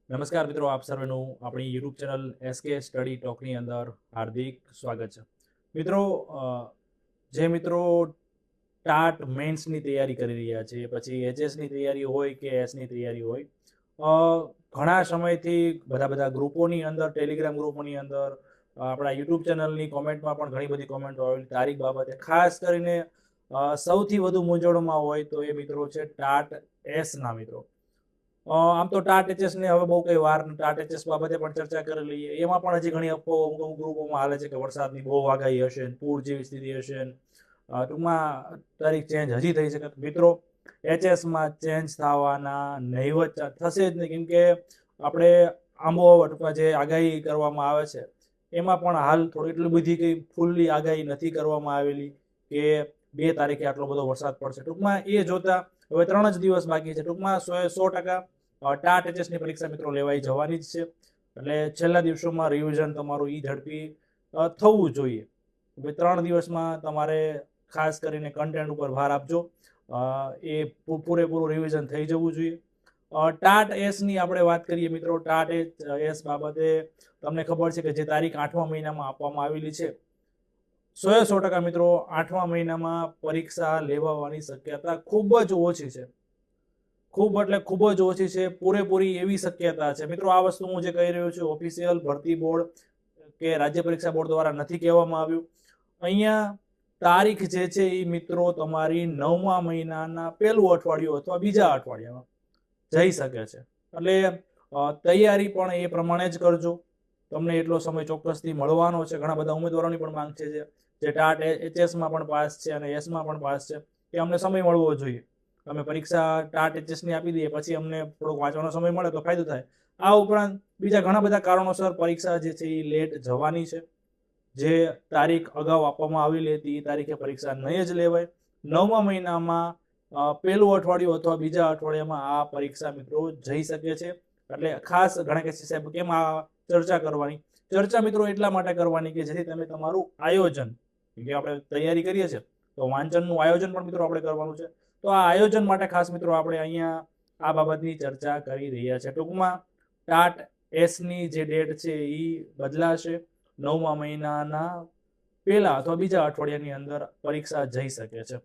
નમસ્કાર મિત્રો, આપ સર્વેનું આપણી યુટ્યુબ ચેનલ એસકે સ્ટડી ટોકની અંદર હાર્દિક સ્વાગત છે. મિત્રો, જે મિત્રો ટાટ મેન્સની તૈયારી કરી રહ્યા છે, પછી એચએસની તૈયારી હોય કે એસની તૈયારી હોય, ઘણા સમયથી બધા ગ્રુપોની અંદર, ટેલિગ્રામ ગ્રુપોની અંદર, આપણા યુટ્યુબ ચેનલની કોમેન્ટમાં પણ ઘણી બધી કોમેન્ટો આવેલી તારીખ બાબતે. ખાસ કરીને સૌથી વધુ મૂંઝવણમાં હોય તો એ મિત્રો છે ટાટ એસના મિત્રો. આમ તો ટાટ એચએસ ને હવે બહુ કઈ વાર ટાટ એચએસ બાબતે પણ ચર્ચા કરી લઈએ. એમાં પણ હજી ઘણી અફવાઓ અમુક ગ્રુપોમાં હાલે છે કે વરસાદની બહુ આગાહી હશે, પૂર જેવી સ્થિતિ હશે, ટૂંકમાં તારીખ ચેન્જ હજી થઈ શકે. મિત્રો, એચએસમાં ચેન્જ થવાના નહીવત થશે જ નહીં, કેમ કે આપણે આબોહવા ટૂંકમાં જે આગાહી કરવામાં આવે છે એમાં પણ હાલ થોડી એટલી બધી કઈ ફૂલ્લી આગાહી નથી કરવામાં આવેલી કે 2 તારીખે આટલો બધો વરસાદ પડશે. ટૂંકમાં એ જોતા હવે 3 જ દિવસ બાકી છે. ટૂંકમાં 100% ટાટ એચએસની પરીક્ષા મિત્રો લેવાઈ જવાની જ છે. એટલે છેલ્લા દિવસોમાં રિવિઝન તમારું ઝડપી થવું જોઈએ. 3 દિવસમાં તમારે ખાસ કરીને કન્ટેન્ટ ઉપર ભાર આપજો. એ પૂરેપૂરું રિવિઝન થઈ જવું જોઈએ. ટાટ એસની આપણે વાત કરીએ મિત્રો. ટાટ એસ બાબતે તમને ખબર છે કે જે તારીખ 8મા મહિનામાં આપવામાં આવેલી છે, 100% મિત્રો 8મા મહિનામાં પરીક્ષા લેવાની શક્યતા ખૂબ જ ઓછી છે. ખૂબ એટલે ખૂબ જ ઓછી છે. પૂરેપૂરી એવી શક્યતા છે મિત્રો. આ વસ્તુ હું જે કહી રહ્યો છું ઓફિશિયલ ભરતી બોર્ડ કે રાજ્ય પરીક્ષા બોર્ડ દ્વારા નથી કહેવામાં આવ્યું. અહીંયા તારીખ જે છે એ મિત્રો તમારી 9મા મહિનાના પહેલું અઠવાડિયું અથવા બીજા અઠવાડિયામાં જઈ શકે છે. એટલે તૈયારી પણ એ પ્રમાણે જ કરજો. તમને એટલો સમય ચોક્કસથી મળવાનો છે. ઘણા બધા ઉમેદવારોની પણ માંગ છે જે ટાટ એચએસમાં પણ પાસ છે અને એસમાં પણ પાસ છે કે અમને સમય મળવો જોઈએ. અમે પરીક્ષા ટાટ એચએસની આપી દઈએ, પછી અમને થોડોક વાંચવાનો સમય મળે તો ફાયદો થાય. આ ઉપરાંત બીજા ઘણા બધા કારણોસર પરીક્ષા જે છે એ લેટ જવાની છે. જે તારીખ અગાઉ આપવામાં આવેલી હતી એ તારીખે પરીક્ષા નહીં જ લેવાય. 9મા મહિનામાં પહેલું અઠવાડિયું અથવા બીજા અઠવાડિયામાં આ પરીક્ષા મિત્રો જઈ શકે છે. એટલે ખાસ ઘણા કે સાહેબ કેમ આ ચર્ચા કરવાની? ચર્ચા મિત્રો એટલા માટે કરવાની કે જેથી તમે તમારું આયોજન, કે આપણે તૈયારી કરીએ છીએ તો વાંચનનું આયોજન પણ મિત્રો આપણે કરવાનું છે. તો આ આયોજન માટે ખાસ મિત્રો આપણે અહીંયા આ બાબતની ચર્ચા કરી રહ્યા છે. ટૂંકમાં ટાટ એસની જે ડેટ છે એ બદલાશે. 9મા મહિનાના પહેલા અથવા બીજા અઠવાડિયાની અંદર પરીક્ષા જઈ શકે છે.